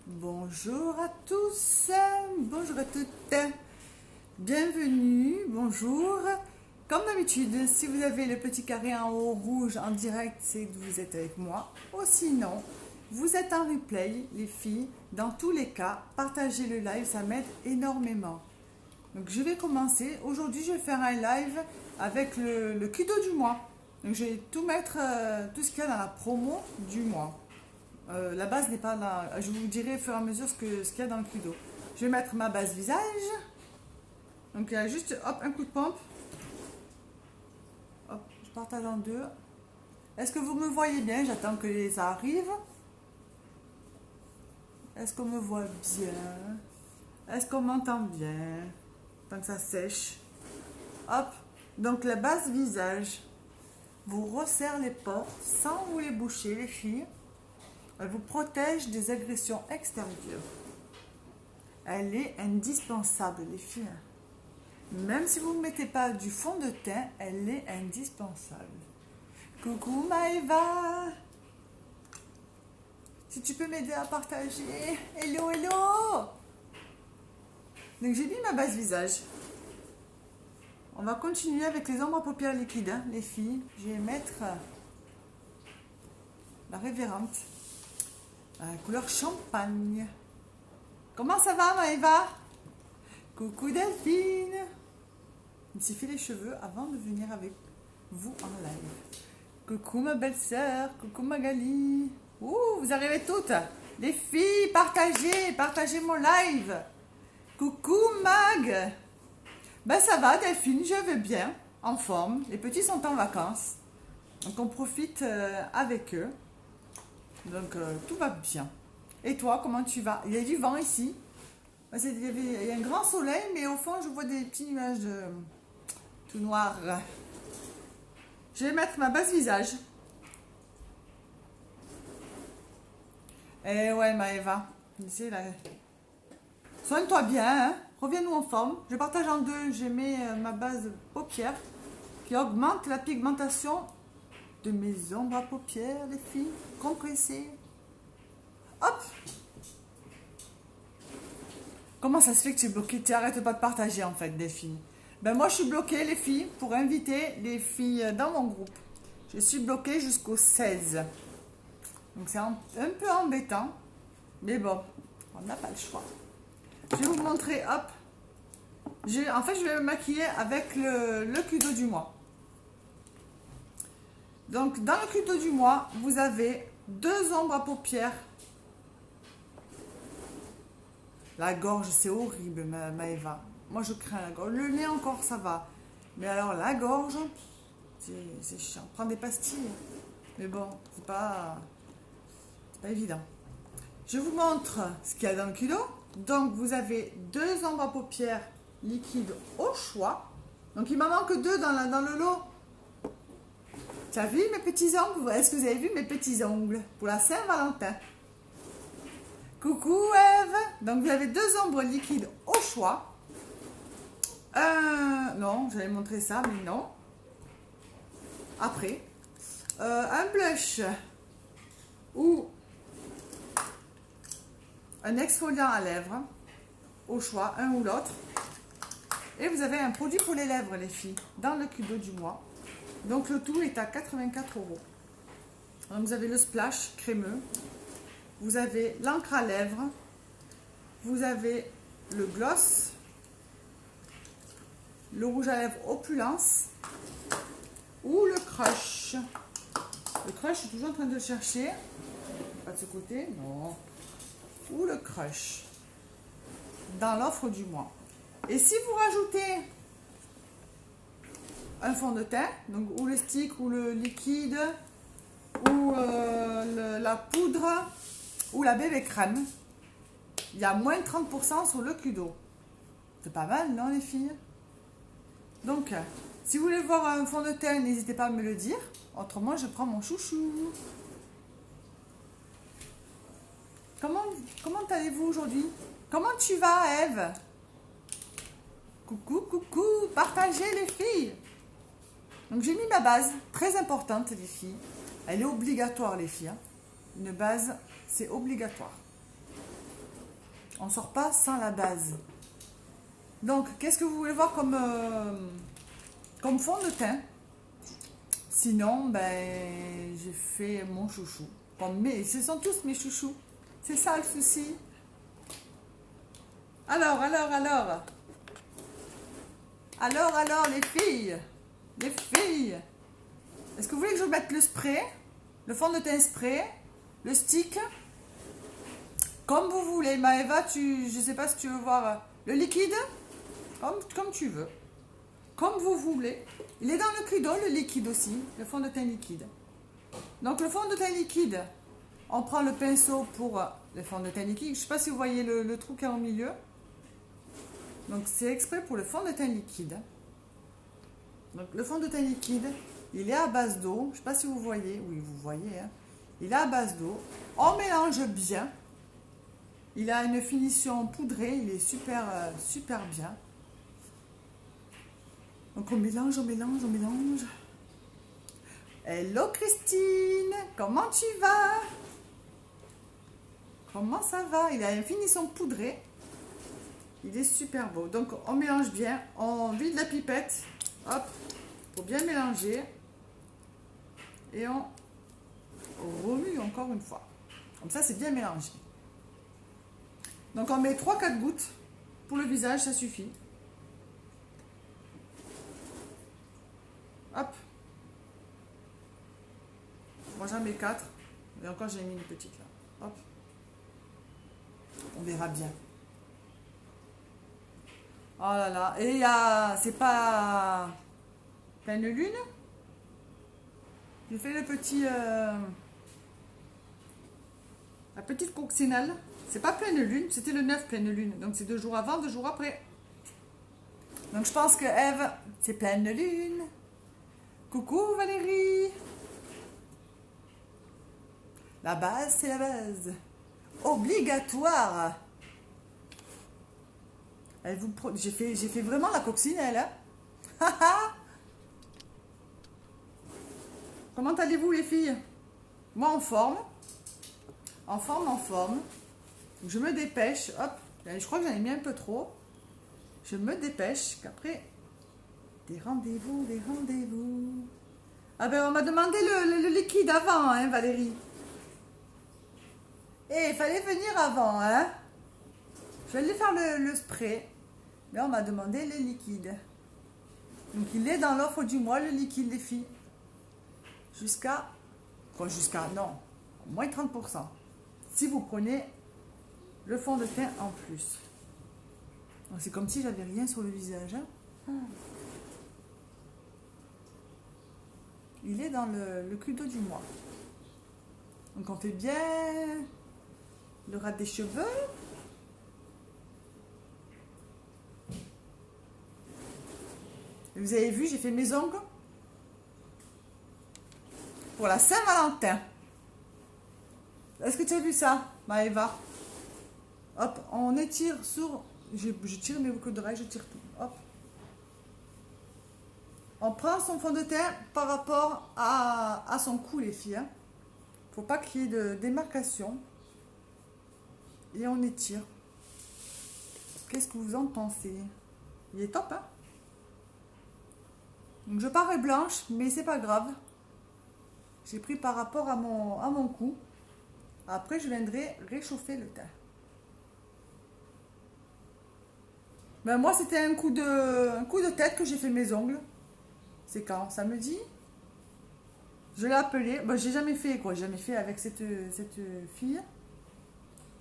Bonjour à tous, bonjour à toutes, bienvenue, bonjour. Comme d'habitude, si vous avez le petit carré en haut rouge en direct, c'est que vous êtes avec moi. Ou sinon, vous êtes en replay, les filles. Dans tous les cas, partagez le live, ça m'aide énormément. Donc je vais commencer. Aujourd'hui, je vais faire un live avec le Kudo du mois. Donc je vais tout mettre, tout ce qu'il y a dans la promo du mois. La base n'est pas là. Je vous dirai au fur et à mesure ce qu'il y a dans le Kudo. Je vais mettre ma base visage. Donc il y a juste hop, un coup de pompe. Hop, je partage en deux. Est-ce que vous me voyez bien? J'attends que ça arrive. Est-ce qu'on me voit bien? Est-ce qu'on m'entend bien? Tant que ça sèche. Hop, donc la base visage vous resserre les pores sans vous les boucher, les filles. Elle vous protège des agressions extérieures. Elle est indispensable, les filles. Même si vous ne mettez pas du fond de teint, elle est indispensable. Coucou Maëva! Si tu peux m'aider à partager. Hello, hello! Donc j'ai mis ma base visage. On va continuer avec les ombres à paupières liquides, hein, les filles. Je vais mettre la révérente. Couleur champagne. Comment ça va Maëva? Coucou Delphine. Je me suis fait les cheveux avant de venir avec vous en live. Coucou ma belle-sœur, coucou Magali. Ouh, vous arrivez toutes. Les filles, partagez mon live. Coucou Mag. Ben ça va Delphine, je vais bien, en forme. Les petits sont en vacances. Donc on profite avec eux. Donc tout va bien. Et toi, comment tu vas? Il y a du vent ici. Il y a un grand soleil, mais au fond, je vois des petits nuages tout noirs. Je vais mettre ma base visage. Eh ouais, Maëva. Ici, là. Soigne-toi bien, hein? Reviens-nous en forme. Je partage en deux. J'ai mis ma base paupières qui augmente la pigmentation de mes ombres à paupières, les filles, compressées. Hop! Comment ça se fait que tu es bloqué? Tu arrêtes pas de partager en fait, des filles. Ben moi je suis bloquée, les filles, pour inviter les filles dans mon groupe. Je suis bloquée jusqu'au 16. Donc c'est un peu embêtant. Mais bon, on n'a pas le choix. Je vais vous montrer, hop. En fait, je vais me maquiller avec le Kudo du mois. Donc, dans le Kudo du mois, vous avez deux ombres à paupières. La gorge, c'est horrible, Maëva. Moi, je crains la gorge. Le nez, encore, ça va. Mais alors, la gorge, c'est chiant. Prends des pastilles. Mais bon, c'est pas évident. Je vous montre ce qu'il y a dans le Kudo. Donc, vous avez deux ombres à paupières liquides au choix. Donc, il m'en manque deux dans le lot. Tu as vu mes petits ongles? Est-ce que vous avez vu mes petits ongles pour la Saint-Valentin? Coucou Eve. Donc vous avez deux ombres liquides au choix. Non, j'allais montrer ça, mais non. Après, un blush ou un exfoliant à lèvres au choix, un ou l'autre. Et vous avez un produit pour les lèvres, les filles, dans le Kudo du mois. Donc le tout est à 84 €. Donc vous avez le splash crémeux, vous avez l'encre à lèvres, vous avez le gloss, le rouge à lèvres opulence ou le crush. Le crush, je suis toujours en train de le chercher. Pas de ce côté, non. Ou le crush dans l'offre du mois. Et si vous rajoutez un fond de teint, donc ou le stick ou le liquide ou la poudre ou la bébé crème, il y a moins de 30% sur le Kudo. C'est pas mal, non les filles? Donc, si vous voulez voir un fond de teint, n'hésitez pas à me le dire. Autrement, je prends mon chouchou. Comment allez-vous aujourd'hui? Comment tu vas, Eve? Coucou, coucou, partagez les filles. Donc j'ai mis ma base, très importante les filles. Elle est obligatoire les filles. Une base, c'est obligatoire. On sort pas sans la base. Donc, qu'est-ce que vous voulez voir comme fond de teint? Sinon, ben, j'ai fait mon chouchou. Ce sont tous mes chouchous. C'est ça le souci. Alors, les filles. Les filles. Est-ce que vous voulez que je mette le spray, le fond de teint spray, le stick? Comme vous voulez. Maëva, je sais pas si tu veux voir le liquide. Comme tu veux. Comme vous voulez. Il est dans le Cluedo, le liquide aussi. Le fond de teint liquide. Donc, le fond de teint liquide, on prend le pinceau pour le fond de teint liquide. Je ne sais pas si vous voyez le trou qu'il y a au milieu. Donc, c'est exprès pour le fond de teint liquide. Donc, le fond de teint liquide, il est à base d'eau. Je ne sais pas si vous voyez. Oui, vous voyez. Hein. Il est à base d'eau. On mélange bien. Il a une finition poudrée. Il est super, super bien. Donc, on mélange. Hello Christine, comment tu vas? Comment ça va? Il a une finition poudrée. Il est super beau. Donc, on mélange bien. On vide la pipette. Hop, pour bien mélanger. Et on remue encore une fois. Comme ça, c'est bien mélangé. Donc, on met 3-4 gouttes. Pour le visage, ça suffit. Hop. Moi, j'en mets 4. Et encore, j'ai mis une petite là. Hop. On verra bien. Oh là là. Et il y a... C'est pas... pleine lune. J'ai fait le petit... la petite coccinelle. C'est pas pleine lune. C'était le 9 pleine lune. Donc, c'est 2 jours avant, 2 jours après. Donc, je pense que Eve, c'est pleine lune. Coucou Valérie. La base, c'est la base. Obligatoire. J'ai fait vraiment la coccinelle. Hein. Comment allez-vous les filles? Moi en forme. En forme. Je me dépêche. Hop. Je crois que j'en ai mis un peu trop. Je me dépêche. Qu'après, des rendez-vous. Ah ben on m'a demandé le liquide avant, hein, Valérie. Et il fallait venir avant, hein. Je vais aller faire le spray. Mais on m'a demandé les liquides. Donc il est dans l'offre du mois, le liquide, les filles. Jusqu'à... Quoi, jusqu'à... Non. Moins 30%. Si vous prenez le fond de teint en plus. C'est comme si j'avais rien sur le visage. Hein. Il est dans le Cluedo du mois. Donc on fait bien le ras des cheveux. Et vous avez vu, j'ai fait mes ongles pour la Saint-Valentin. Est-ce que tu as vu ça, Maëva? Hop, on étire sur... Je tire mes boucles d'oreilles, je tire tout. Hop. On prend son fond de teint par rapport à son cou, les filles. Hein. Faut pas qu'il y ait de démarcation. Et on étire. Qu'est-ce que vous en pensez? Il est top, hein? Donc je parais blanche, mais c'est pas grave. J'ai pris par rapport à mon cou. Après, je viendrai réchauffer le teint. Ben moi, c'était un coup de tête que j'ai fait mes ongles. C'est quand? Samedi? Je l'ai appelé. Ben, j'ai jamais fait quoi. J'ai jamais fait avec cette fille.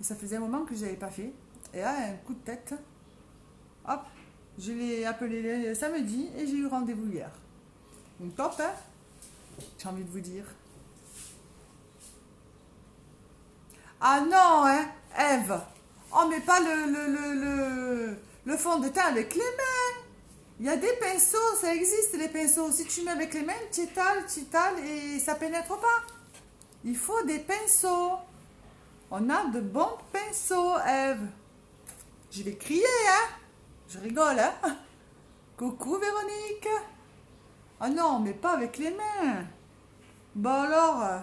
Et ça faisait un moment que je n'avais pas fait. Et là, un coup de tête. Hop. Je l'ai appelé le samedi et j'ai eu rendez-vous hier. Donc top, hein? J'ai envie de vous dire. Ah non, hein, Eve. On met pas le fond de teint avec les mains. Il y a des pinceaux, ça existe les pinceaux. Si tu mets avec les mains, tu étales et ça pénètre pas. Il faut des pinceaux. On a de bons pinceaux, Eve. Je vais crier, hein. Je rigole, hein. Coucou, Véronique. Ah non, mais pas avec les mains. Bon alors,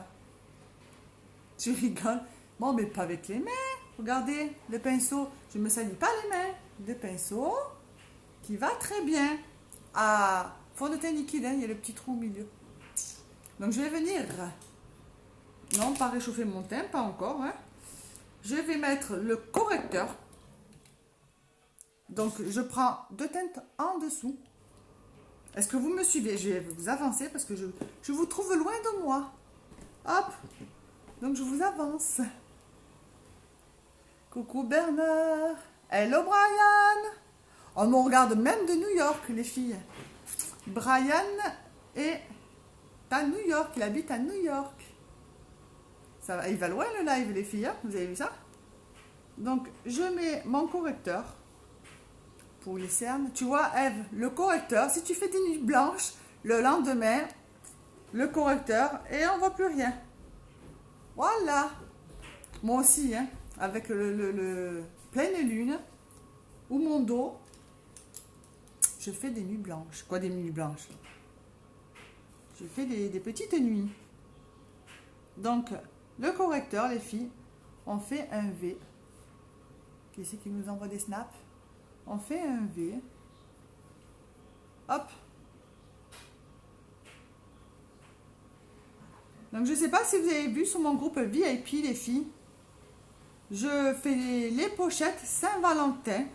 tu rigoles. Bon, mais pas avec les mains. Regardez, le pinceau, je ne me salis pas les mains. Le pinceau qui va très bien. Ah, fond de teint liquide, hein, il y a le petit trou au milieu. Donc je vais venir, non pas réchauffer mon teint, pas encore. Hein. Je vais mettre le correcteur. Donc je prends deux teintes en dessous. Est-ce que vous me suivez? Je vais vous avancer parce que je vous trouve loin de moi. Hop, donc je vous avance. Coucou Bernard. Hello Brian. On me regarde même de New York, les filles. Brian est à New York, il habite à New York. Ça va, il va loin le live, les filles, hein, vous avez vu ça? Donc, je mets mon correcteur pour les cernes. Tu vois, Eve, le correcteur, si tu fais des nuits blanches, le lendemain, le correcteur, et on ne voit plus rien. Voilà. Moi aussi, hein, avec le pleine lune, ou mon dos, je fais des nuits blanches. Quoi, des nuits blanches? Je fais des petites nuits. Donc, le correcteur, les filles, on fait un V. Qui c'est qui nous envoie des snaps? On fait un V. Hop. Donc, je ne sais pas si vous avez vu sur mon groupe VIP, les filles. Je fais les pochettes Saint-Valentin.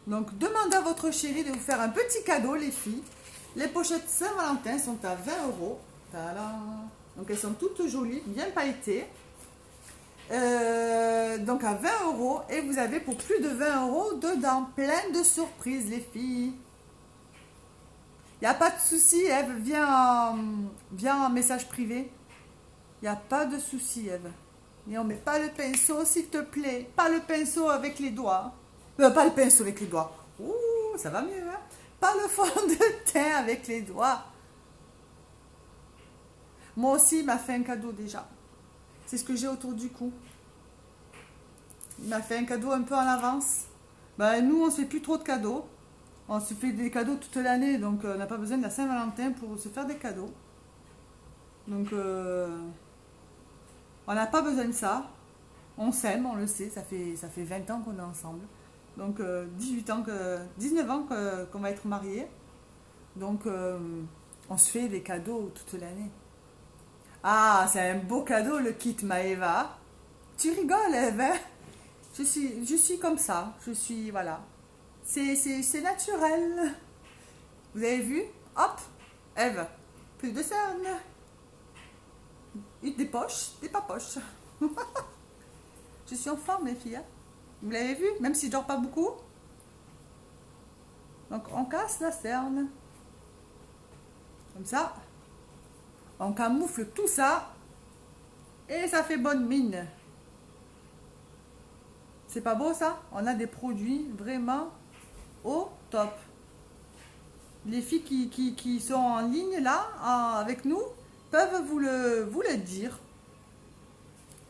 Donc, demandez à votre chéri de vous faire un petit cadeau, les filles. Les pochettes Saint-Valentin sont à 20 €. Tadam! Donc, elles sont toutes jolies, bien pailletées. Donc, à 20 €. Et vous avez pour plus de 20 € dedans. Plein de surprises, les filles. Il n'y a pas de souci, Eve. Viens en message privé. Il n'y a pas de souci, Eve. Et on ne met pas le pinceau, s'il te plaît. Pas le pinceau avec les doigts. Pas le pinceau avec les doigts. Ouh, ça va mieux, hein? Pas le fond de teint avec les doigts. Moi aussi, il m'a fait un cadeau déjà. C'est ce que j'ai autour du cou. Il m'a fait un cadeau un peu en avance. Ben, nous, on ne se fait plus trop de cadeaux. On se fait des cadeaux toute l'année, donc on n'a pas besoin de la Saint-Valentin pour se faire des cadeaux. Donc, on n'a pas besoin de ça. On s'aime, on le sait. Ça fait 20 ans qu'on est ensemble. Donc, 19 ans qu'on va être mariés. Donc, on se fait des cadeaux toute l'année. Ah, c'est un beau cadeau, le kit Maëva. Tu rigoles, Eve, hein? Je suis comme ça. Je suis, voilà. C'est naturel. Vous avez vu? Hop, Eve. Plus de cernes. Des poches, des pas poches. Je suis en forme, les filles. Hein? Vous l'avez vu? Même si je dors pas beaucoup. Donc, on casse la cerne. Comme ça. On camoufle tout ça. Et ça fait bonne mine. C'est pas beau, ça? On a des produits vraiment au top. Les filles qui sont en ligne, là, avec nous, peuvent vous le dire.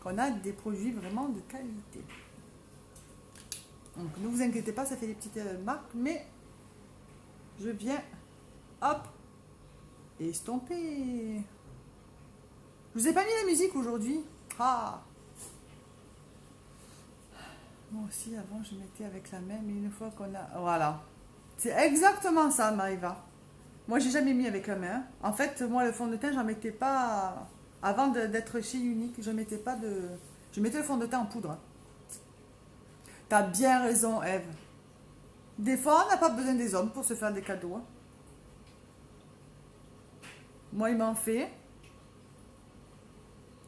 Qu'on a des produits vraiment de qualité. Donc, ne vous inquiétez pas, ça fait des petites marques, mais je viens, hop, estomper. Je vous ai pas mis la musique aujourd'hui. Ah. Moi aussi, avant, je mettais avec la main, mais une fois qu'on a... Voilà. C'est exactement ça, Maëva. Moi, j'ai jamais mis avec la main. En fait, moi, le fond de teint, j'en mettais pas... Avant d'être chez Unique, je mettais pas de... Je mettais le fond de teint en poudre. T'as bien raison, Eve. Des fois, on n'a pas besoin des hommes pour se faire des cadeaux. Hein. Moi, il m'en fait.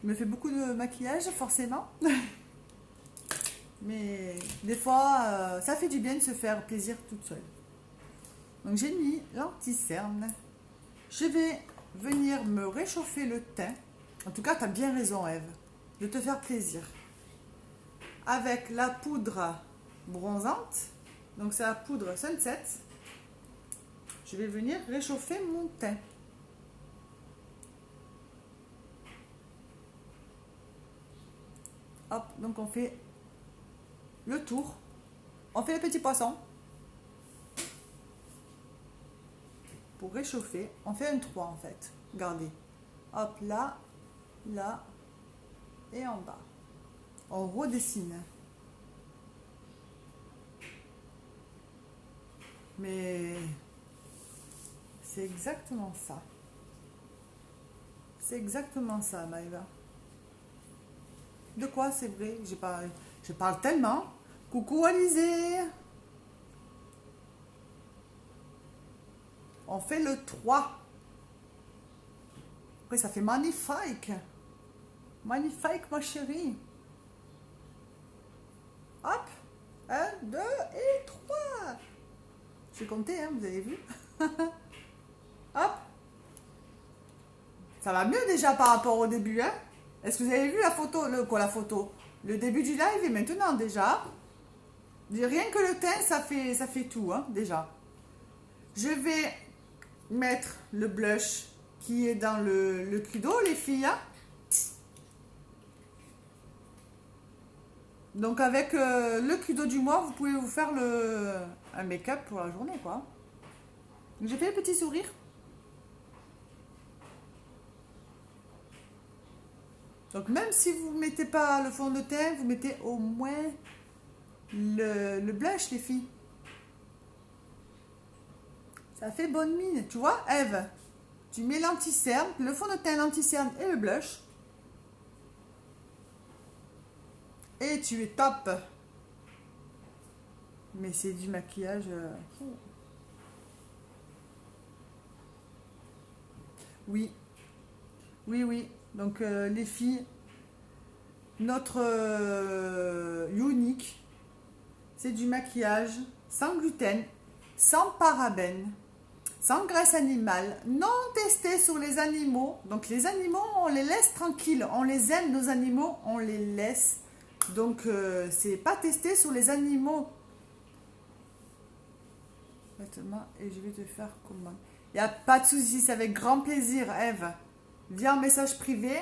Il me fait beaucoup de maquillage, forcément. Mais des fois, ça fait du bien de se faire plaisir toute seule. Donc, j'ai mis l'anti-cerne. Je vais venir me réchauffer le teint. En tout cas, tu as bien raison, Eve, de te faire plaisir. Avec la poudre bronzante. Donc, c'est la poudre Sunset. Je vais venir réchauffer mon teint. Hop, donc on fait le tour. On fait le petit poisson. Pour réchauffer, on fait un 3 en fait. Regardez. Hop, là, là et en bas. On redessine. Mais c'est exactement ça. C'est exactement ça, Maëva. De quoi c'est vrai? Je parle tellement. Coucou Alizé. On fait le 3. Après, ça fait magnifique. Magnifique, ma chérie. Hop. 1, 2 et 3. J'ai compté, hein, vous avez vu. Hop. Ça va mieux déjà par rapport au début, hein. Est-ce que vous avez vu la photo, la photo? Le début du live et maintenant déjà. Rien que le teint, ça fait tout, hein, déjà. Je vais mettre le blush qui est dans le Cluedo, les filles, hein. Donc avec le Cluedo du mois, vous pouvez vous faire un make-up pour la journée, quoi. J'ai fait un petit sourire. Donc même si vous ne mettez pas le fond de teint, vous mettez au moins le blush, les filles. Ça fait bonne mine. Tu vois, Eve, tu mets l'anti-cerne, le fond de teint, l'anti-cerne et le blush. Et tu es top. Mais c'est du maquillage. Oui. Oui, oui. Donc les filles, notre unique, c'est du maquillage sans gluten, sans parabènes, sans graisse animale, non testé sur les animaux. Donc les animaux, on les laisse tranquilles, on les aime, nos animaux, on les laisse. Donc c'est pas testé sur les animaux. Maintenant, et je vais te faire comment? Il n'y a pas de souci, c'est avec grand plaisir, Eve. Viens en message privé.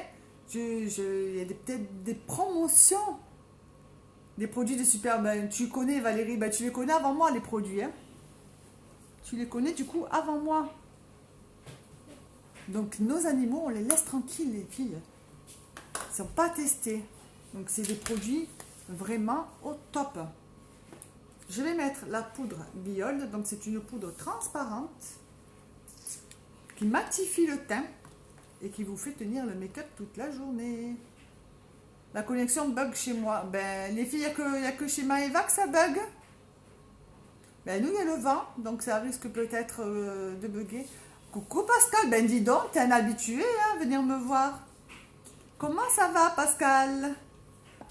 Il y a peut-être des promotions. Des produits de super. Ben, tu connais Valérie, ben, tu les connais avant moi les produits. Hein. Tu les connais du coup avant moi. Donc nos animaux, on les laisse tranquilles, les filles. Ils ne sont pas testés. Donc c'est des produits vraiment au top. Je vais mettre la poudre Biold. Donc c'est une poudre transparente qui matifie le teint et qui vous fait tenir le make-up toute la journée. La connexion bug chez moi. Ben, les filles, il n'y a que chez Maëva que ça bug. Ben, nous, il y a le vent, donc ça risque peut-être de bugger. Coucou Pascal, ben dis donc, t'es un habitué à venir me voir. Comment ça va Pascal?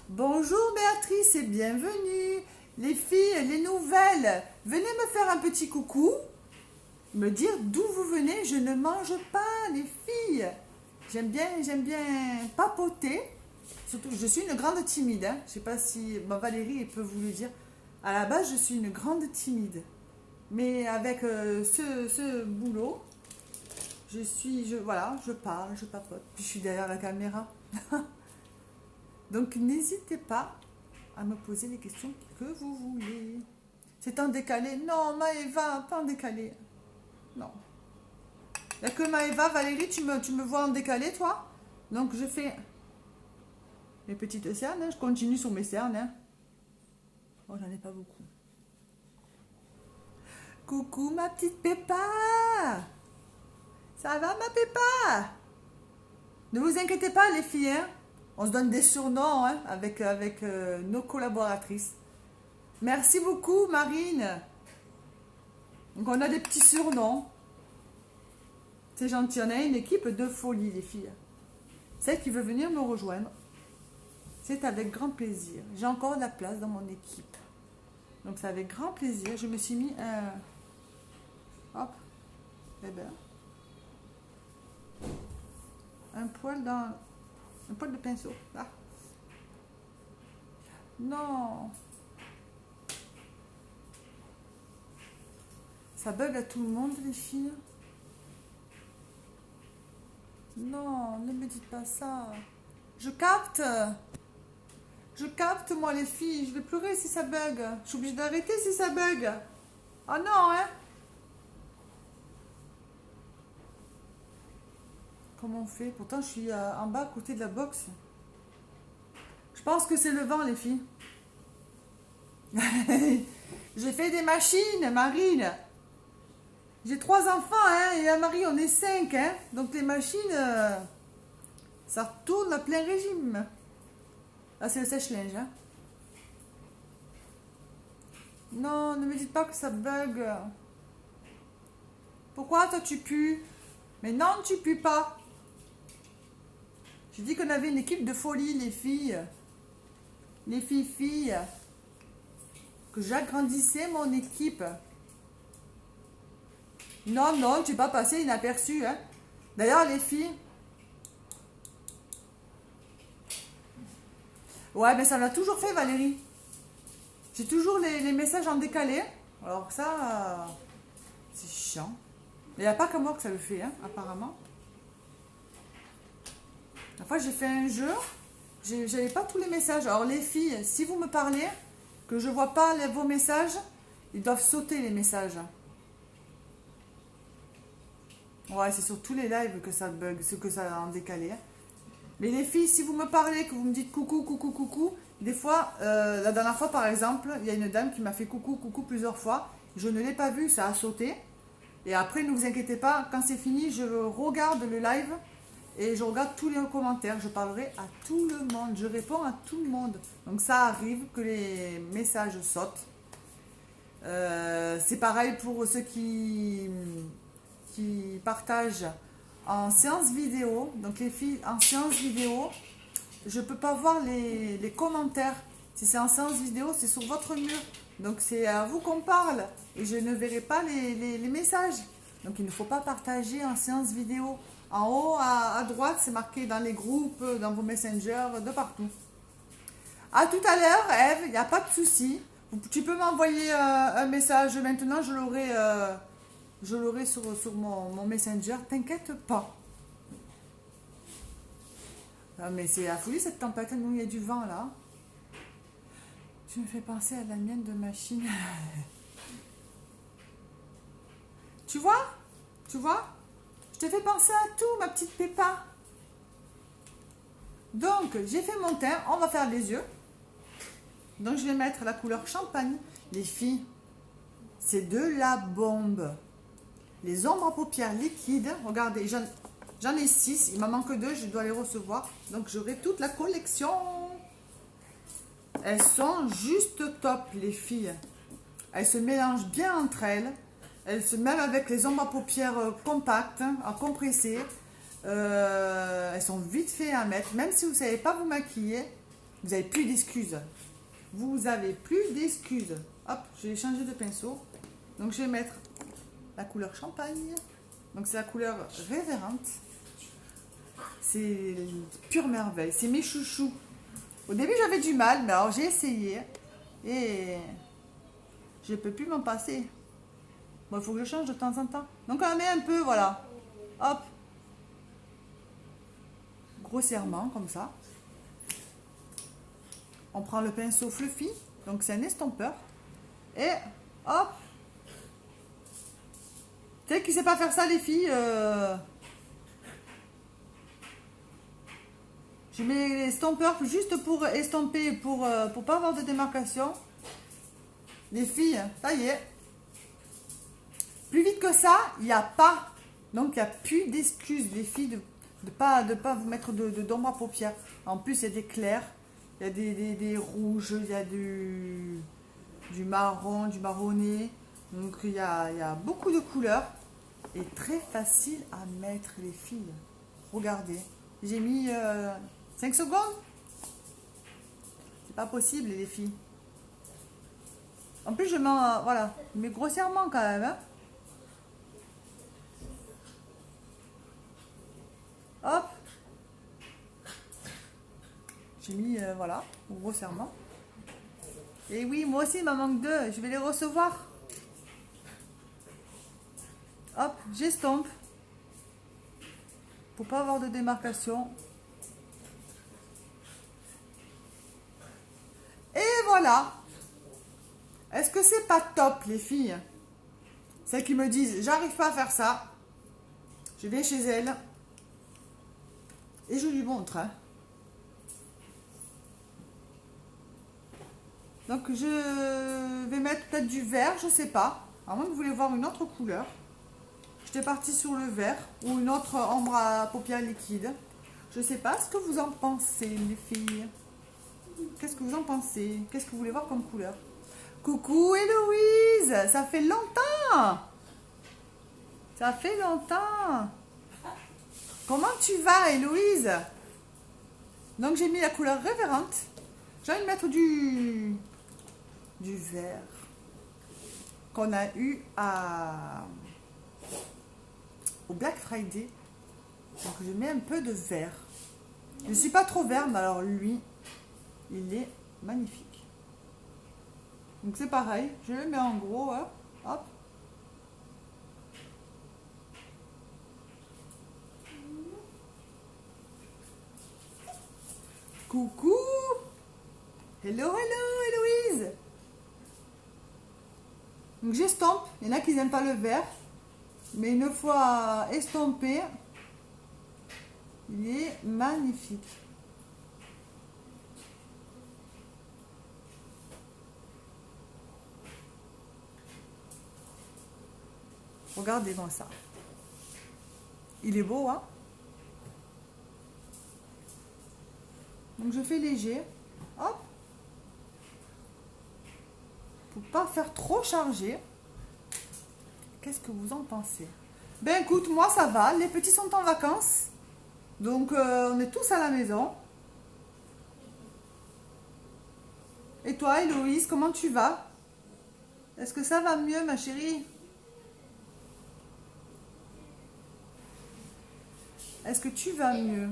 Bonjour Béatrice et bienvenue. Les filles, les nouvelles, venez me faire un petit coucou. Me dire d'où vous venez, je ne mange pas les filles. J'aime bien papoter. Surtout, je suis une grande timide. Hein. Je ne sais pas si Valérie peut vous le dire. À la base, je suis une grande timide. Mais avec ce boulot, voilà, je parle, je papote. Puis je suis derrière la caméra. Donc n'hésitez pas à me poser les questions que vous voulez. C'est en décalé? Non, Maëva, pas en décalé. Non. Il n'y a que Maëva, Valérie, tu me vois en décalé, toi? Donc, je fais mes petites cernes. Hein. Je continue sur mes cernes. Hein. Oh, j'en ai pas beaucoup. Coucou, ma petite Péppa. Ça va, ma Péppa? Ne vous inquiétez pas, les filles. Hein. On se donne des surnoms hein, avec nos collaboratrices. Merci beaucoup, Marine. Donc on a des petits surnoms. C'est gentil. On a une équipe de folie, les filles. Celle qui veut venir me rejoindre, c'est avec grand plaisir. J'ai encore de la place dans mon équipe. Donc c'est avec grand plaisir. Je me suis mis un... Hop. Eh ben... Un poil dans... Un poil de pinceau. Ah. Non. Ça bug à tout le monde, les filles. Non, ne me dites pas ça. Je capte. Je capte, moi, les filles. Je vais pleurer si ça bug. Je suis obligée d'arrêter si ça bug. Oh non, hein. Comment on fait? Pourtant, je suis en bas, à côté de la box. Je pense que c'est le vent, les filles. J'ai fait des machines, Marine. J'ai 3 enfants, hein, et un mari, on est 5, hein. Donc les machines, ça tourne à plein régime. Ah, c'est le sèche-linge, hein. Non, ne me dites pas que ça bug. Pourquoi toi tu pues? Mais non, tu pues pas. J'ai dit qu'on avait une équipe de folie, les filles. Les filles. Que j'agrandissais mon équipe. Non, non, tu n'es pas passé inaperçu, hein. D'ailleurs, les filles... Ouais, mais ça l'a toujours fait, Valérie. J'ai toujours les messages en décalé. Alors ça, c'est chiant. Mais il n'y a pas que moi que ça le fait, hein, apparemment. La fois, j'ai fait un jeu. J'avais pas tous les messages. Alors les filles, si vous me parlez, que je vois pas vos messages, ils doivent sauter les messages. Ouais, c'est sur tous les lives que ça bug, ce que ça a en décalé. Mais les filles, si vous me parlez, que vous me dites coucou, coucou, coucou, des fois, la dernière fois par exemple, il y a une dame qui m'a fait coucou, coucou plusieurs fois. Je ne l'ai pas vu, ça a sauté. Et après, ne vous inquiétez pas, quand c'est fini, je regarde le live et je regarde tous les commentaires. Je parlerai à tout le monde, je réponds à tout le monde. Donc ça arrive que les messages sautent. C'est pareil pour ceux qui partagent en séance vidéo. Donc les filles, en séance vidéo, je ne peux pas voir les commentaires. Si c'est en séance vidéo, c'est sur votre mur. Donc c'est à vous qu'on parle et je ne verrai pas les messages. Donc il ne faut pas partager en séance vidéo. En haut à droite, c'est marqué dans les groupes, dans vos messengers, de partout. À tout à l'heure, Eve, il n'y a pas de souci. Tu peux m'envoyer un message maintenant, je l'aurai sur mon messenger, t'inquiète pas. Ah, mais c'est la folie cette tempête, nous il y a du vent là. Tu me fais penser à la mienne de machine. Tu vois? Tu vois? Je te fais penser à tout, ma petite Péppa. Donc, j'ai fait mon teint. On va faire les yeux. Donc, je vais mettre la couleur champagne. Les filles, c'est de la bombe. Les ombres à paupières liquides. Regardez, j'en ai 6. Il m'en manque 2. Je dois les recevoir. Donc, j'aurai toute la collection. Elles sont juste top, les filles. Elles se mélangent bien entre elles. Elles se mêlent avec les ombres à paupières compactes, à compresser. Elles sont vite fait à mettre. Même si vous ne savez pas vous maquiller, vous n'avez plus d'excuses. Vous avez plus d'excuses. Hop, je vais changer de pinceau. Donc je vais mettre la couleur champagne. Donc c'est la couleur révérente. C'est pure merveille. C'est mes chouchous. Au début j'avais du mal, mais alors j'ai essayé. Et je ne peux plus m'en passer. Bon, il faut que je change de temps en temps. Donc on met un peu, voilà. Hop. Grossièrement, comme ça. On prend le pinceau fluffy. Donc c'est un estompeur. Et hop. Tu sais qui sait pas faire ça, les filles Je mets l'estompeur juste pour estomper, pour pas avoir de démarcation. Les filles, ça y est. Plus vite que ça, il n'y a pas. Donc, il n'y a plus d'excuses, les filles, de pas vous mettre d'ombre à paupières. En plus, il y a des clairs, il y a des rouges, il y a du marron, du marronné. Donc, il y a beaucoup de couleurs. Et très facile à mettre, les filles. Regardez. J'ai mis 5 secondes. C'est pas possible, les filles. En plus, je mets, voilà, mais grossièrement quand même, hein. Hop. J'ai mis, voilà, grossièrement. Et oui, moi aussi, il m'en manque 2. Je vais les recevoir. Hop, j'estompe. Pour pas avoir de démarcation. Et voilà. Est-ce que c'est pas top, les filles? Celles qui me disent, j'arrive pas à faire ça. Je vais chez elles. Et je lui montre. Hein. Donc je vais mettre peut-être du vert, je sais pas. À moins que vous voulez voir une autre couleur. J'étais partie sur le vert ou une autre ombre à paupières liquide. Je sais pas ce que vous en pensez, les filles. Qu'est-ce que vous en pensez? Qu'est-ce que vous voulez voir comme couleur? Coucou Héloïse, ça fait longtemps. Ça fait longtemps. Comment tu vas, Héloïse? Donc j'ai mis la couleur révérente. J'ai envie de mettre du vert qu'on a eu au Black Friday. Donc je mets un peu de vert. Je ne suis pas trop vert, mais alors lui, il est magnifique. Donc c'est pareil, je le mets en gros, hein. Hop. Coucou. Hello, hello, Héloïse. Donc j'estompe, il y en a qui n'aiment pas le vert, mais une fois estompé, il est magnifique. Regardez-moi ça. Il est beau, hein? Donc je fais léger. Hop. Pour pas faire trop chargé. Qu'est-ce que vous en pensez? Ben écoute, moi ça va. Les petits sont en vacances. Donc on est tous à la maison. Et toi, Héloïse, comment tu vas? Est-ce que ça va mieux, ma chérie? Est-ce que tu vas mieux?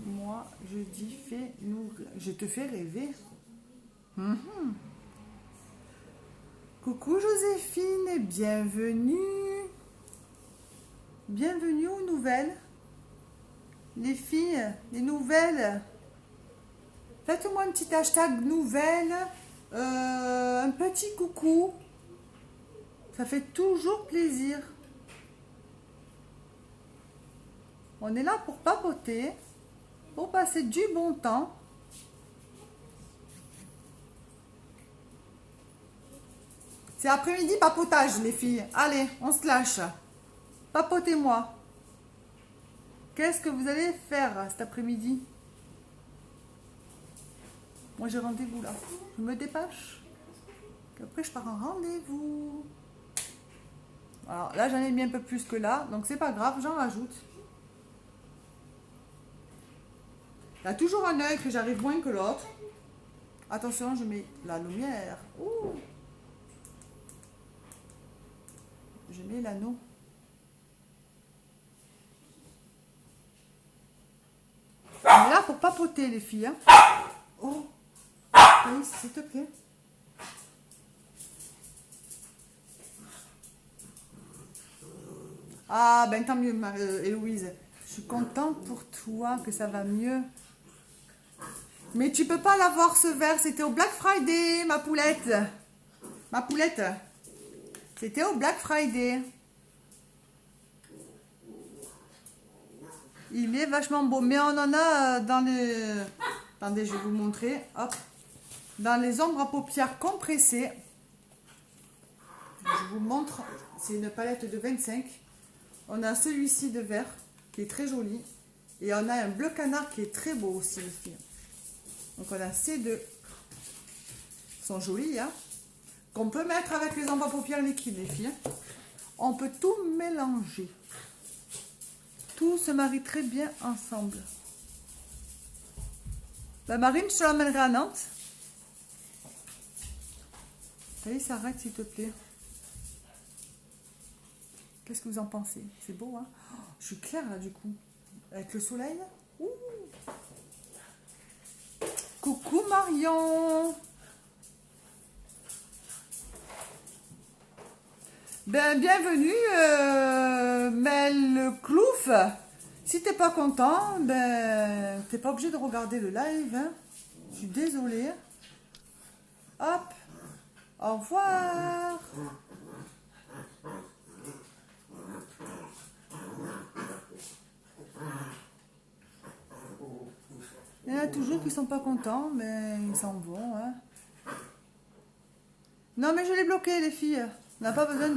Moi, je dis fais-nous. Je te fais rêver. Coucou Joséphine et bienvenue. Bienvenue aux nouvelles. Les filles, les nouvelles. Faites-moi un petit hashtag nouvelles. Un petit coucou. Ça fait toujours plaisir. On est là pour papoter, pour passer du bon temps. C'est après-midi papotage, les filles. Allez, on se lâche. Papotez-moi. Qu'est-ce que vous allez faire cet après-midi? Moi, j'ai rendez-vous là. Je me dépêche. Après, je pars en rendez-vous. Alors là, j'en ai mis un peu plus que là. Donc, c'est pas grave, j'en rajoute. Il y a toujours un œil que j'arrive moins que l'autre. Attention, je mets la lumière. Ouh. Je mets l'anneau. On est là pour papoter, les filles. Hein. Oh, oui, s'il te plaît. Ah, ben tant mieux, Héloïse. Je suis contente pour toi que ça va mieux. Mais tu peux pas l'avoir ce verre, c'était au Black Friday, ma poulette. Ma poulette. C'était au Black Friday. Il est vachement beau. Mais on en a dans les... Attendez, je vais vous montrer. Hop. Dans les ombres à paupières compressées. Je vous montre. C'est une palette de 25. On a celui-ci de vert qui est très joli. Et on a un bleu canard qui est très beau aussi, les filles. Donc on a ces deux. Ils sont jolis, hein. Qu'on peut mettre avec les ombres à paupières liquides, les filles. On peut tout mélanger. Tout se marie très bien ensemble. La Marine, je te l'amènerai à Nantes. Allez, s'arrête s'il te plaît. Qu'est-ce que vous en pensez? C'est beau, hein? Oh, je suis claire là du coup. Avec le soleil. Ouh. Coucou Marion. Ben, bienvenue Mel Clouf. Si t'es pas content, ben t'es pas obligé de regarder le live. Hein. Je suis désolée. Hop. Au revoir. Il y en a toujours qui sont pas contents, mais ils s'en vont. Hein. Non, mais je l'ai bloqué, les filles. n'a pas besoin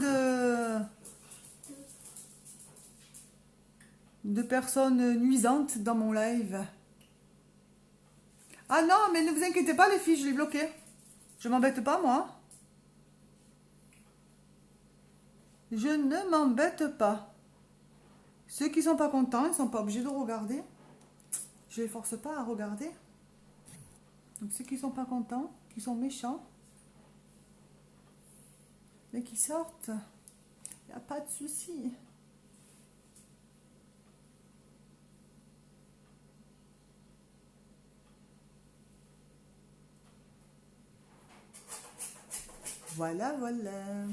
de personnes nuisantes dans mon live. Ah non, mais ne vous inquiétez pas les filles, je l'ai bloqué. Je m'embête pas moi. Je ne m'embête pas. Ceux qui sont pas contents, ils sont pas obligés de regarder. Je les force pas à regarder. Donc ceux qui sont pas contents, qui sont méchants, mais qui sortent, il n'y a pas de souci. Voilà, voilà.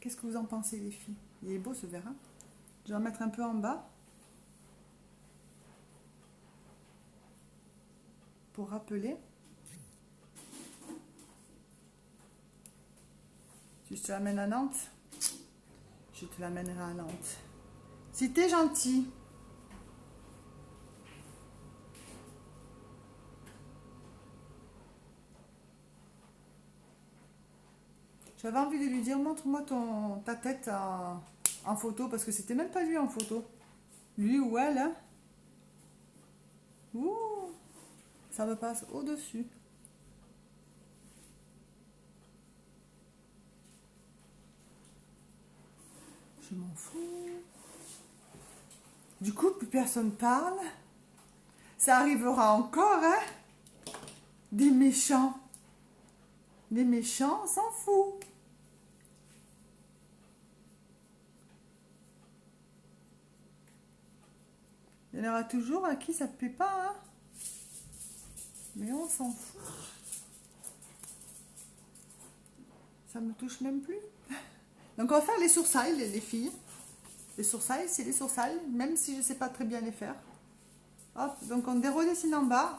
Qu'est-ce que vous en pensez les filles? Il est beau ce verre, hein? Je vais en mettre un peu en bas. Pour rappeler. Si je te l'amène à Nantes, je te l'amènerai à Nantes. Si t'es gentil. J'avais envie de lui dire, montre-moi ta tête en photo, parce que c'était même pas lui en photo. Lui ou elle, hein. Ouh, ça me passe au-dessus. Je m'en fous. Du coup, plus personne parle. Ça arrivera encore, hein. Des méchants. Des méchants, on s'en fout. Il y en aura toujours à qui ça ne plaît pas, hein. Mais on s'en fout. Ça me touche même plus. Donc on va faire les sourcils, les filles. Les sourcils, c'est les sourcils, même si je ne sais pas très bien les faire. Hop, donc on redessine en bas.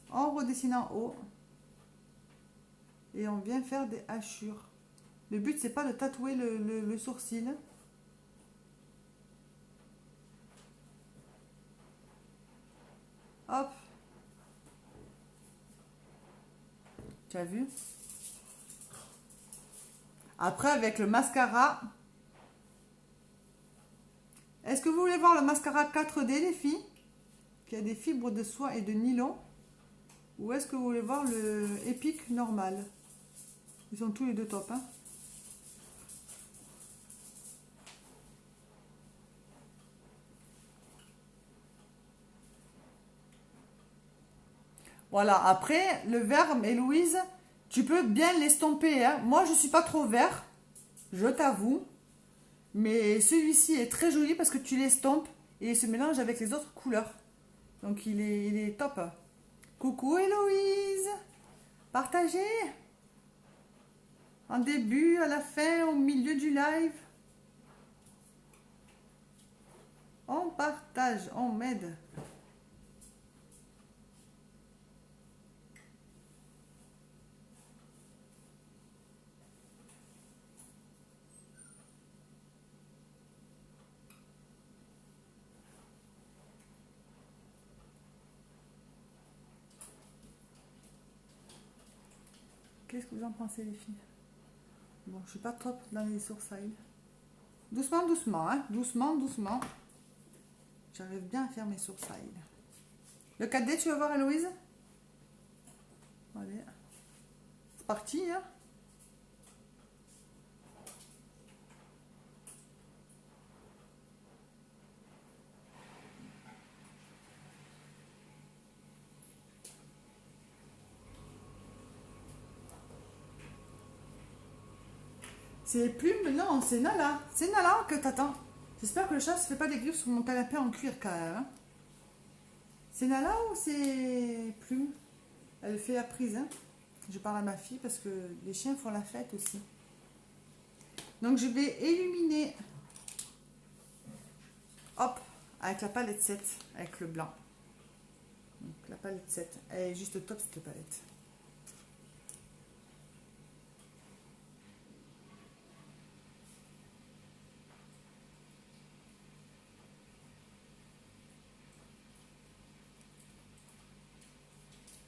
On redessine en haut. Et on vient faire des hachures. Le but, c'est pas de tatouer le sourcil. Hop. Tu as vu? Après, avec le mascara. Est-ce que vous voulez voir le mascara 4D, les filles? Qui a des fibres de soie et de nylon. Ou est-ce que vous voulez voir le épique normal? Ils sont tous les deux top, hein. Voilà, après, le vert, Héloïse, tu peux bien l'estomper, hein. Moi, je ne suis pas trop vert, je t'avoue. Mais celui-ci est très joli parce que tu l'estompes et il se mélange avec les autres couleurs. Donc, il est top. Coucou Héloïse! Partagez! En début, à la fin, au milieu du live. On partage, on m'aide. Qu'est-ce que vous en pensez les filles? Bon, je suis pas trop dans les sourcils. Doucement, doucement, hein. Doucement, doucement. J'arrive bien à faire mes sourcils. Le 4D, tu vas voir Héloïse? Allez. C'est parti, hein. C'est Plume? Non, c'est Nala. C'est Nala que t'attends. J'espère que le chat ne se fait pas des griffes sur mon canapé en cuir quand même, hein. C'est Nala ou c'est Plume? Elle fait la prise, hein. Je parle à ma fille parce que les chiens font la fête aussi. Donc je vais illuminer. Hop, avec la palette 7, avec le blanc. Donc la palette 7, elle est juste top cette palette.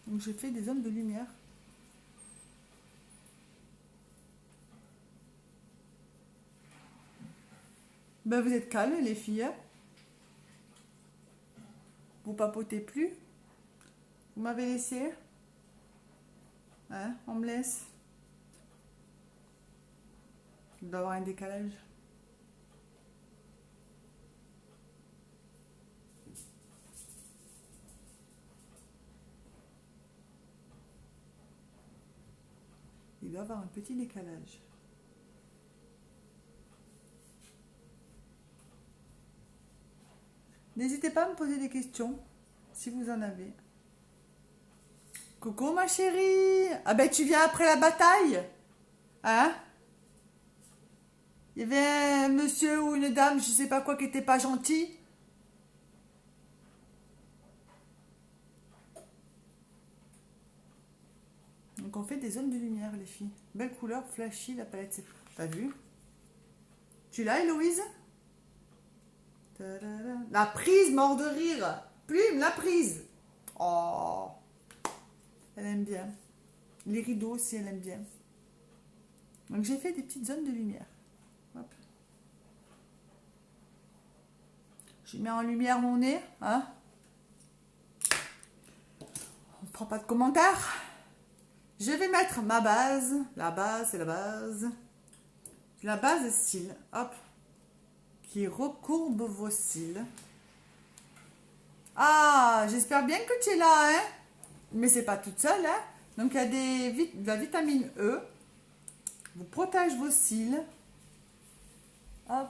Donc j'ai fait des zones de lumière. Ben, vous êtes calmes, les filles. Hein? Vous papotez plus. Vous m'avez laissé. Hein? On me laisse. Il doit y avoir un décalage. Il doit y avoir un petit décalage. N'hésitez pas à me poser des questions, si vous en avez. Coucou ma chérie. Ah ben tu viens après la bataille. Hein? Il y avait un monsieur ou une dame, je sais pas quoi, qui était pas gentil. Donc on fait des zones de lumière, les filles. Belle couleur, flashy, la palette. T'as vu? Tu l'as, Héloïse? La prise, mort de rire. Plume, la prise. Oh. Elle aime bien. Les rideaux aussi, elle aime bien. Donc j'ai fait des petites zones de lumière. Hop. Je mets en lumière mon nez. Hein? On ne prend pas de commentaires. Je vais mettre ma base. La base, c'est la base. La base de cils. Hop. Qui recourbe vos cils. Ah, j'espère bien que tu es là, hein? Mais c'est pas toute seule, hein? Donc il y a de la vitamine E. Vous protège vos cils. Hop.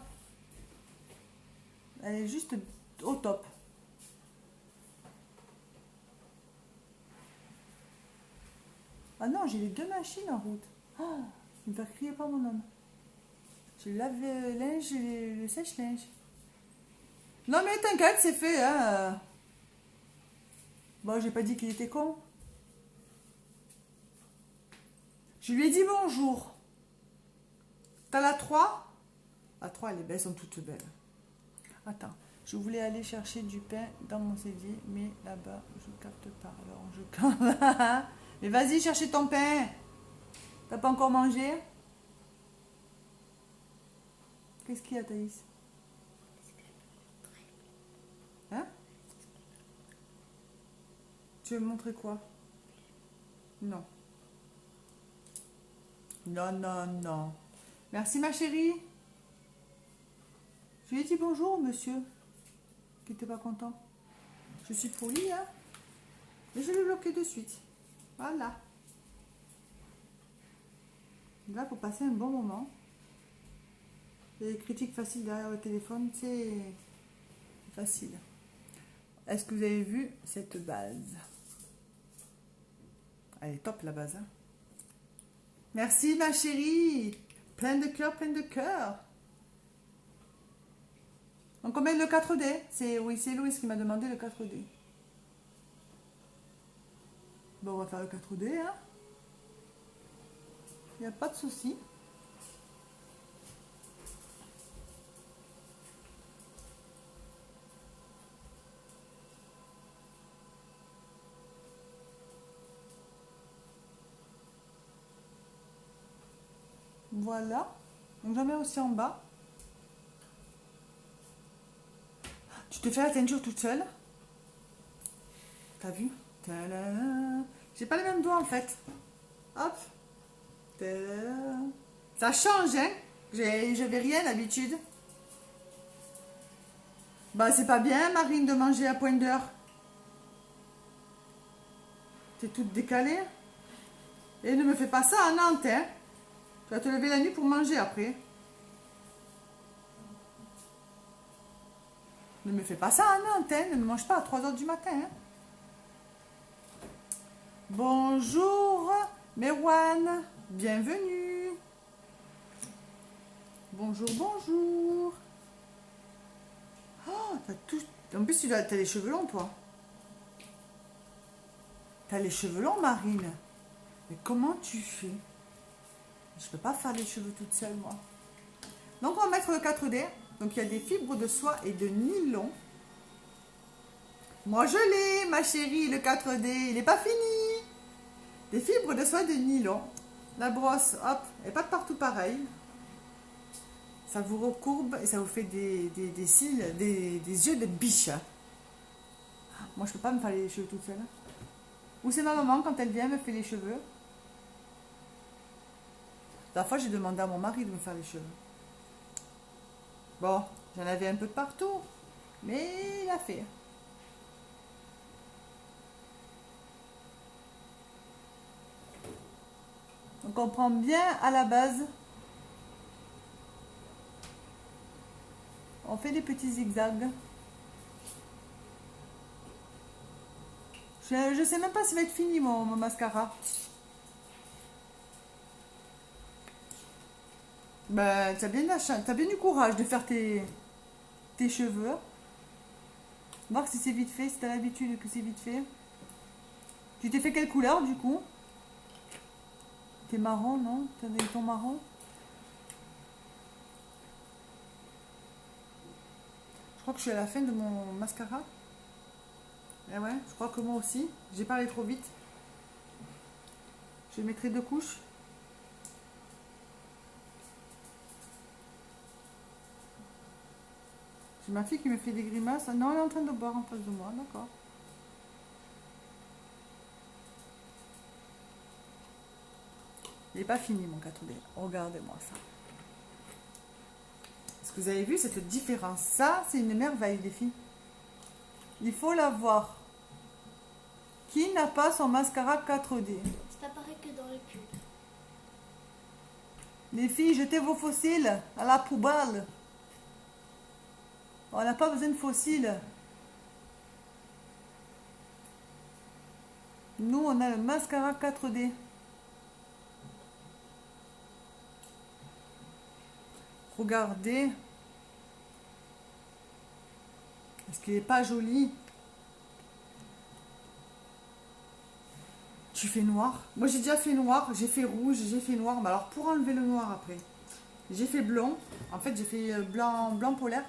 Elle est juste au top. Ah non, j'ai les deux machines en route. Oh, il va crier pas mon homme. Je lave le linge et le sèche-linge. Non mais t'inquiète, c'est fait, hein. Bon, j'ai pas dit qu'il était con. Je lui ai dit bonjour. T'as la 3? La 3, elle est belle, elles sont toutes belles. Attends, je voulais aller chercher du pain dans mon cellier, mais là-bas, je capte pas. Alors, je capte. Mais vas-y, chercher ton pain. T'as pas encore mangé? Qu'est-ce qu'il y a, Thaïs? Hein? Tu veux me montrer quoi? Non. Non, non, non. Merci, ma chérie. Je lui ai dit bonjour, monsieur, qui n'était pas content. Je suis polie, hein? Mais je l'ai bloqué de suite. Voilà. Là, pour passer un bon moment. Les critiques faciles derrière le téléphone, c'est facile. Est-ce que vous avez vu cette base? Elle est top, la base. Hein? Merci, ma chérie. Plein de cœur, plein de cœur. Donc, on met le 4D. Oui, c'est Louise qui m'a demandé le 4D. Bon, on va faire le 4D. Hein? Il n'y a pas de souci. Voilà. Donc, j'en mets aussi en bas. Tu te fais la teinture toute seule. T'as vu? J'ai pas les mêmes doigts en fait. Hop. Ça change, hein? J'avais rien d'habitude. Bah, c'est pas bien, Marine, de manger à point d'heure. T'es toute décalée. Et ne me fais pas ça à Nantes, hein? Tu vas te lever la nuit pour manger après. Ne me fais pas ça à Nantes, hein? Ne me mange pas à 3h du matin, hein? Bonjour, Merwan. Bienvenue. Bonjour, bonjour. Oh, t'as tout... En plus, t'as les cheveux longs, toi. T'as les cheveux longs, Marine. Mais comment tu fais? Je peux pas faire les cheveux toute seule, moi. Donc, on va mettre le 4D. Donc, il y a des fibres de soie et de nylon. Moi, je l'ai, ma chérie, le 4D. Il n'est pas fini. Des fibres de soie et de nylon. La brosse, hop, elle n'est pas de partout pareil. Ça vous recourbe et ça vous fait des cils, des yeux de biche. Moi, je peux pas me faire les cheveux toute seule. Ou c'est ma maman, quand elle vient, me fait les cheveux. La fois, j'ai demandé à mon mari de me faire les cheveux. Bon, j'en avais un peu de partout, mais il a fait. Donc on prend bien à la base. On fait des petits zigzags. Je sais même pas s'il va être fini mon mascara. Ben, t'as bien du courage de faire tes cheveux. Voir si c'est vite fait, si t'as l'habitude que c'est vite fait. Tu t'es fait quelle couleur du coup? T'es marron, non? T'as des tons marron? Je crois que je suis à la fin de mon mascara. Eh ouais, je crois que moi aussi. J'ai parlé trop vite. Je mettrai 2 couches. J'ai ma fille qui me fait des grimaces. Ah non, elle est en train de boire en face de moi, d'accord. Il n'est pas fini mon 4D. Regardez-moi ça. Est-ce que vous avez vu cette différence? Ça, c'est une merveille, les filles. Il faut la voir. Qui n'a pas son mascara 4D? Ça apparaît que dans le cul. Les filles, jetez vos fossiles à la poubelle. On n'a pas besoin de fossiles. Nous, on a le mascara 4D. Regardez. Est-ce qu'il n'est pas joli? Tu fais noir? Moi, j'ai déjà fait noir. J'ai fait rouge, j'ai fait noir. Mais alors, pour enlever le noir après, j'ai fait blond. En fait, j'ai fait blanc polaire.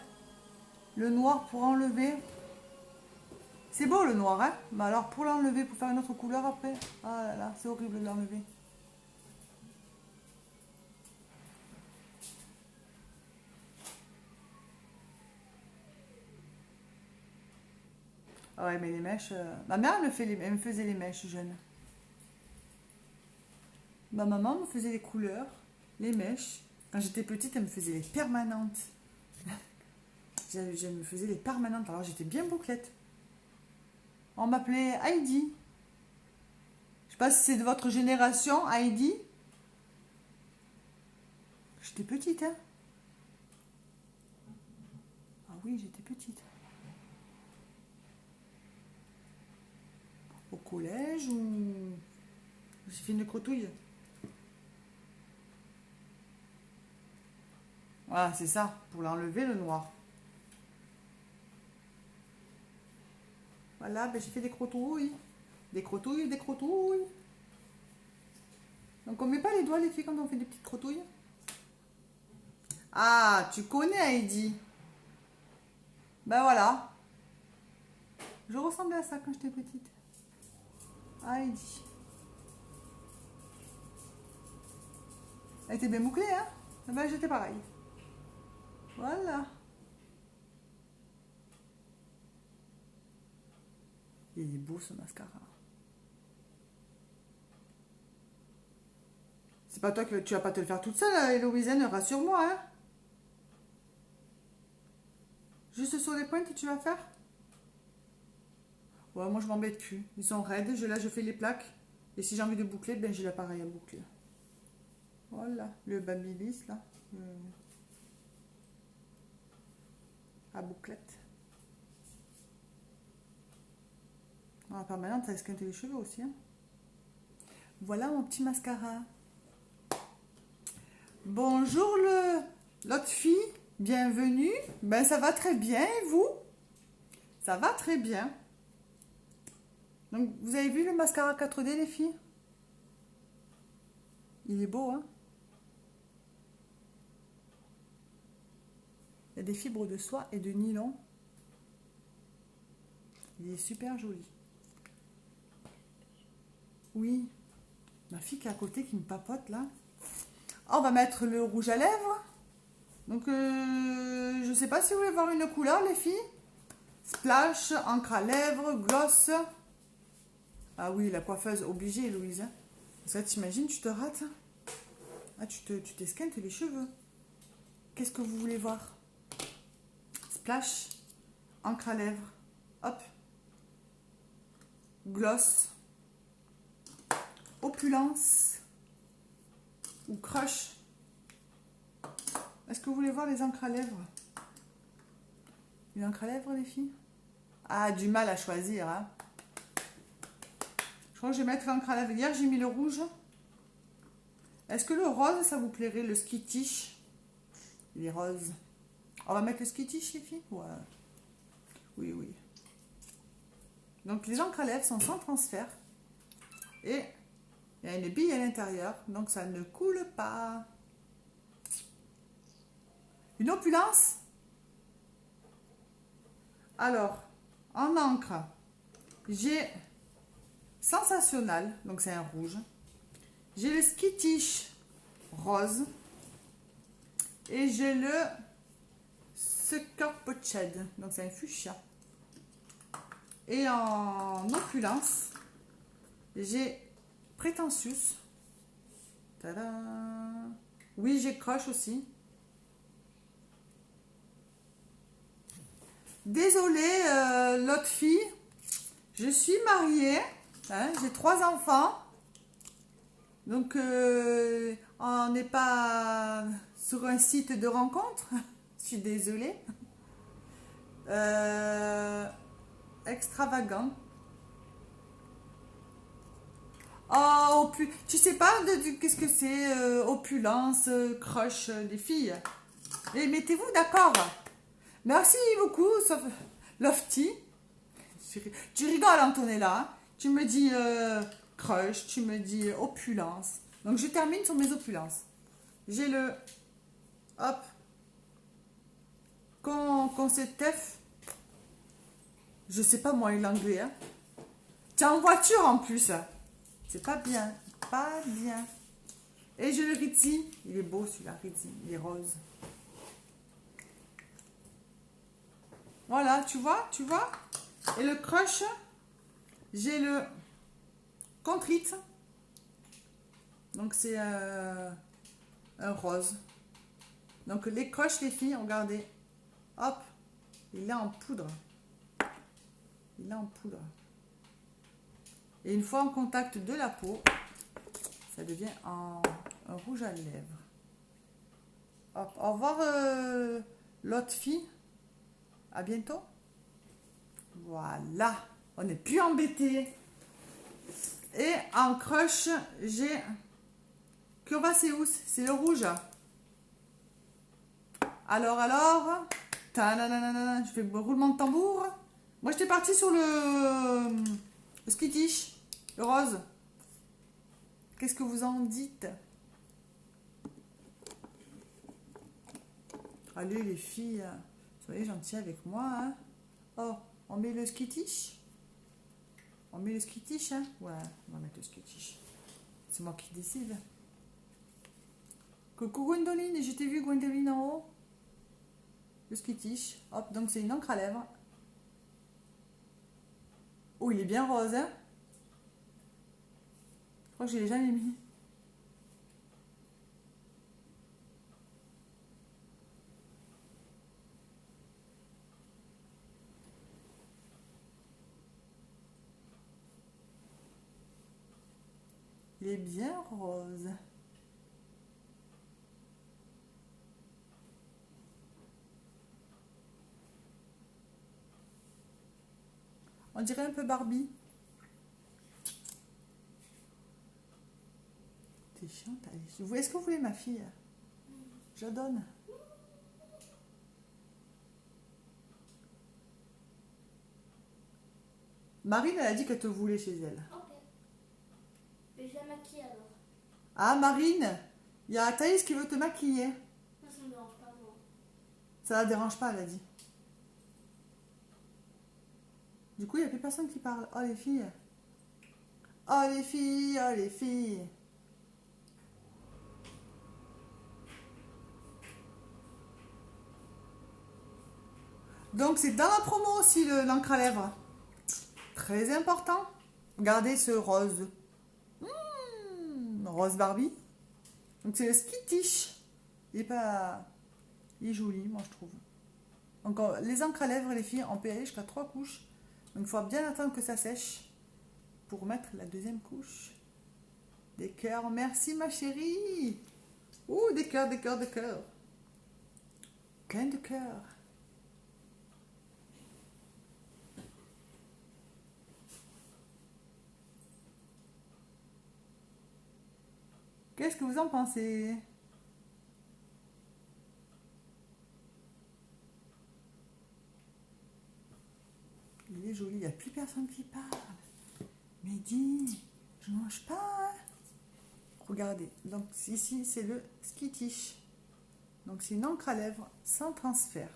Le noir pour enlever. C'est beau le noir, hein? Mais alors, pour l'enlever, pour faire une autre couleur après. Ah là là, c'est horrible de l'enlever. Ah ouais, mais les mèches... Ma mère elle me faisait les mèches jeune. Ma maman me faisait les couleurs, les mèches. Quand j'étais petite, elle me faisait les permanentes. Je me faisais les permanentes, alors j'étais bien bouclette. On m'appelait Heidi. Je sais pas si c'est de votre génération, Heidi. J'étais petite, hein? Ah oui, j'étais petite. Au collège ou... J'ai fait une crotouille. Voilà, c'est ça, pour l'enlever le noir. Voilà, ben j'ai fait des crotouilles. Des crotouilles, des crotouilles. Donc on met pas les doigts les filles quand on fait des petites crotouilles. Ah, tu connais Heidi. Ben voilà. Je ressemblais à ça quand j'étais petite. Heidi. Elle était bien bouclée, hein? Ben j'étais pareil. Voilà. Il est beau ce mascara. C'est pas toi que tu vas pas te le faire toute seule, Héloïsène, rassure-moi, hein? Juste sur les pointes que tu vas faire? Ouais, moi je m'embête plus. Ils sont raides, là je fais les plaques. Et si j'ai envie de boucler, ben j'ai l'appareil à boucler. Voilà, le Babyliss là. À bouclette. Ah, permanente, ça esquinte les cheveux aussi. Hein. Voilà mon petit mascara. Bonjour l'autre fille, bienvenue. Ben ça va très bien et vous? Ça va très bien. Donc vous avez vu le mascara 4D les filles? Il est beau, hein? Il y a des fibres de soie et de nylon. Il est super joli. Oui, ma fille qui est à côté qui me papote là. Oh, on va mettre le rouge à lèvres. Donc, je sais pas si vous voulez voir une couleur, les filles. Splash, encre à lèvres, gloss. Ah oui, la coiffeuse obligée, Louise. Hein. Ça, t'imagines, tu te rates. Hein. Ah, tu t'esquintes les cheveux. Qu'est-ce que vous voulez voir? Splash, encre à lèvres. Hop. Gloss. Opulence. Ou crush. Est-ce que vous voulez voir les encres à lèvres? Une encre à lèvres, les filles? Ah, du mal à choisir, hein. Je crois que je vais mettre l'encre à lèvres. Hier, j'ai mis le rouge. Est-ce que le rose, ça vous plairait? Le skittish? Les roses. On va mettre le skittish, les filles? Ouais. Oui, oui. Donc, les encres à lèvres sont sans transfert. Et il y a une bille à l'intérieur. Donc, ça ne coule pas. Une opulence? Alors, en encre, j'ai Sensationnel, donc c'est un rouge. J'ai le Skittish rose. Et j'ai le Sucker Poached, donc c'est un fuchsia. Et en opulence, j'ai Prétentious. Tada! Oui, j'ai Crush aussi. Désolée, l'autre fille, je suis mariée, hein, j'ai 3 enfants, donc on n'est pas sur un site de rencontre, je suis désolée. Extravagant. Oh, tu sais pas qu'est-ce que c'est, opulence, crush des filles. Et mettez-vous d'accord. Merci beaucoup, Lofty. Tu rigoles, Antonella. Hein. Tu me dis crush, tu me dis opulence. Donc, je termine sur mes opulences. J'ai le... Hop. Concept. Je sais pas, moi, l'anglais. Hein. T'es en voiture, en plus. C'est pas bien. Pas bien. Et j'ai le Ritzy. Il est beau, celui-là, Ritzy. Il est rose. Voilà, tu vois. Et le crush, j'ai le Contrite. Donc, c'est un rose. Donc, les crushs, les filles, regardez. Hop, il est en poudre. Il est en poudre. Et une fois en contact de la peau, ça devient un rouge à lèvres. Hop, au revoir, l'autre fille. À bientôt. Voilà. On n'est plus embêté. Et en crush, j'ai Curvaceus. C'est le rouge. Alors. Je fais le roulement de tambour. Moi, j'étais partie sur le Skittish. Le rose. Qu'est-ce que vous en dites? Allez, les filles. Soyez gentils avec moi. Hein. Oh, on met le Skittish? On met le Skittish, hein? Ouais, on va mettre le Skittish. C'est moi qui décide. Coucou Gwendoline, je t'ai vu Gwendoline en haut. Le Skittish. Hop, donc c'est une encre à lèvres. Oh, il est bien rose, hein? Je crois que je l'ai jamais mis. Il est bien rose. On dirait un peu Barbie. T'es chiante, allez. Est-ce que vous voulez ma fille? Je la donne. Marine, elle a dit qu'elle te voulait chez elle. Ok. Mais je la maquille alors. Ah, Marine, il y a Thaïs qui veut te maquiller. Moi, ça me dérange pas, moi. Ça la dérange pas, elle a dit. Du coup, il n'y a plus personne qui parle. Oh, les filles. Oh, les filles, oh, les filles. Donc, c'est dans la promo aussi, l'encre à lèvres. Très important. Regardez ce rose. Rose Barbie. Donc, c'est le Skittish. Il est joli, moi, je trouve. Donc, les encres à lèvres, les filles, on peut y aller jusqu'à 3 couches. Donc, il faut bien attendre que ça sèche pour mettre la deuxième couche. Des cœurs. Merci, ma chérie. Ouh, des cœurs, des cœurs, des cœurs. Plein de cœurs. Qu'est-ce que vous en pensez? Il est joli, il n'y a plus personne qui parle. Mais dis, je ne mange pas. Hein. Regardez, donc ici c'est le Skittish. Donc c'est une encre à lèvres sans transfert.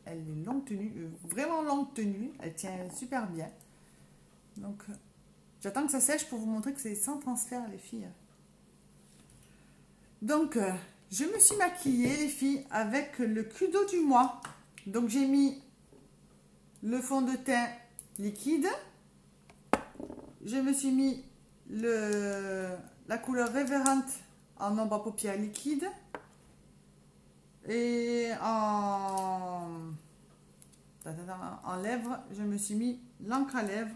Elle est longue tenue, vraiment longue tenue. Elle tient super bien. Donc j'attends que ça sèche pour vous montrer que c'est sans transfert les filles. Donc je me suis maquillée les filles avec le Kudo du mois. Donc j'ai mis le fond de teint liquide. Je me suis mis la couleur Révérente en ombre à paupières liquide. Et en lèvres, je me suis mis l'encre à lèvres.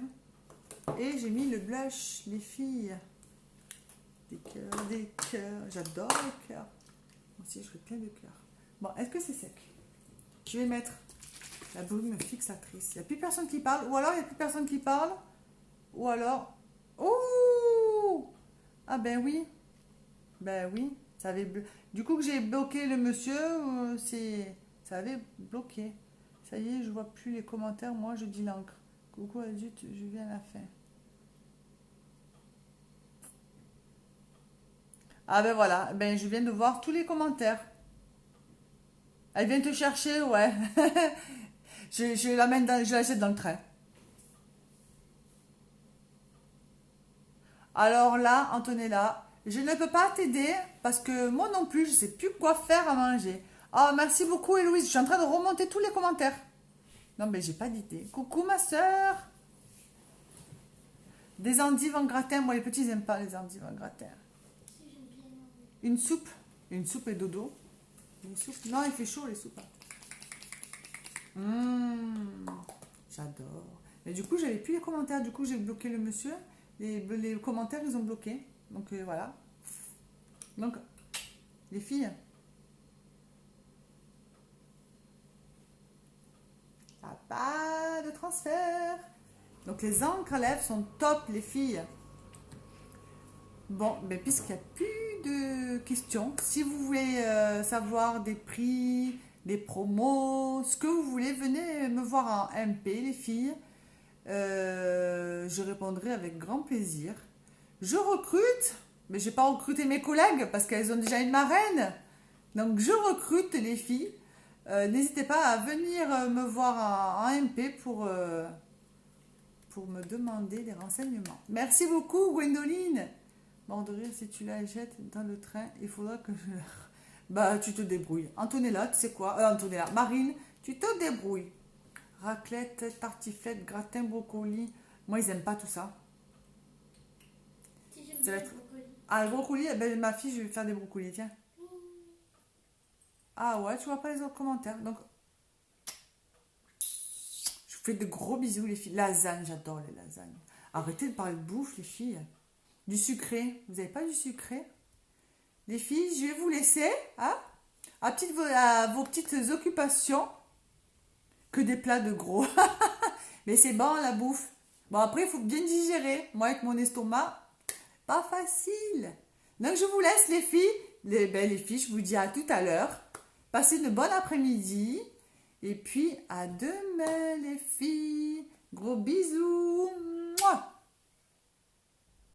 Et j'ai mis le blush, les filles. Des cœurs, des cœurs. J'adore les cœurs. Moi aussi, je fais plein de cœurs. Bon, est-ce que c'est sec? Je vais mettre la brume fixatrice. Il n'y a plus personne qui parle. Ou alors, il n'y a plus personne qui parle. Ou alors... Ouh! Ah ben oui. Ben oui. Ça avait du coup que j'ai bloqué le monsieur, ça avait bloqué. Ça y est, je vois plus les commentaires. Moi, je dis l'encre. Coucou adulte, je viens à la fin. Ah ben voilà. Ben je viens de voir tous les commentaires. Elle vient te chercher, ouais. je l'amène, je la jette dans le train. Alors là, Antonella, je ne peux pas t'aider parce que moi non plus, je ne sais plus quoi faire à manger. Ah, merci beaucoup, Héloïse. Je suis en train de remonter tous les commentaires. Non, mais j'ai pas d'idée. Coucou, ma soeur. Des endives en gratin. Moi, les petits, ils n'aiment pas les endives en gratin. Une soupe. Une soupe et dodo. Une soupe. Non, il fait chaud, les soupes. J'adore. Mais du coup, j'avais plus les commentaires. Du coup, j'ai bloqué le monsieur. Les commentaires, ils ont bloqué. Donc voilà. Donc, les filles. Pas de transfert. Donc les encres à lèvres sont top, les filles. Bon, ben puisqu'il n'y a plus de questions, si vous voulez savoir des prix, des promos, ce que vous voulez, venez me voir en MP, les filles. Je répondrai avec grand plaisir. Je recrute, mais je n'ai pas recruté mes collègues parce qu'elles ont déjà une marraine. Donc je recrute les filles. N'hésitez pas à venir me voir en MP pour me demander des renseignements. Merci beaucoup, Gwendoline. Mort de rire, si tu la jettes dans le train, il faudra que je... Bah, tu te débrouilles. Antonella, tu sais quoi? Antonella, Marine, tu te débrouilles. Raclette, tartiflette, gratin, brocoli. Moi, ils n'aiment pas tout ça. Si j'aime bien le brocoli. Ah, le brocoli, ben, ma fille, je vais faire des brocolis, tiens. Ah ouais, tu vois pas les autres commentaires. Donc, je vous fais de gros bisous, les filles. Lasagne, j'adore les lasagnes. Arrêtez de parler de bouffe, les filles. Du sucré. Vous n'avez pas du sucré? Les filles, je vais vous laisser hein, à vos petites occupations. Que des plats de gros. Mais c'est bon, la bouffe. Bon, après, il faut bien digérer. Moi, avec mon estomac, pas facile. Donc, je vous laisse, les filles. Les filles, je vous dis à tout à l'heure. Passez une bonne après-midi. Et puis, à demain, les filles. Gros bisous. Mouah.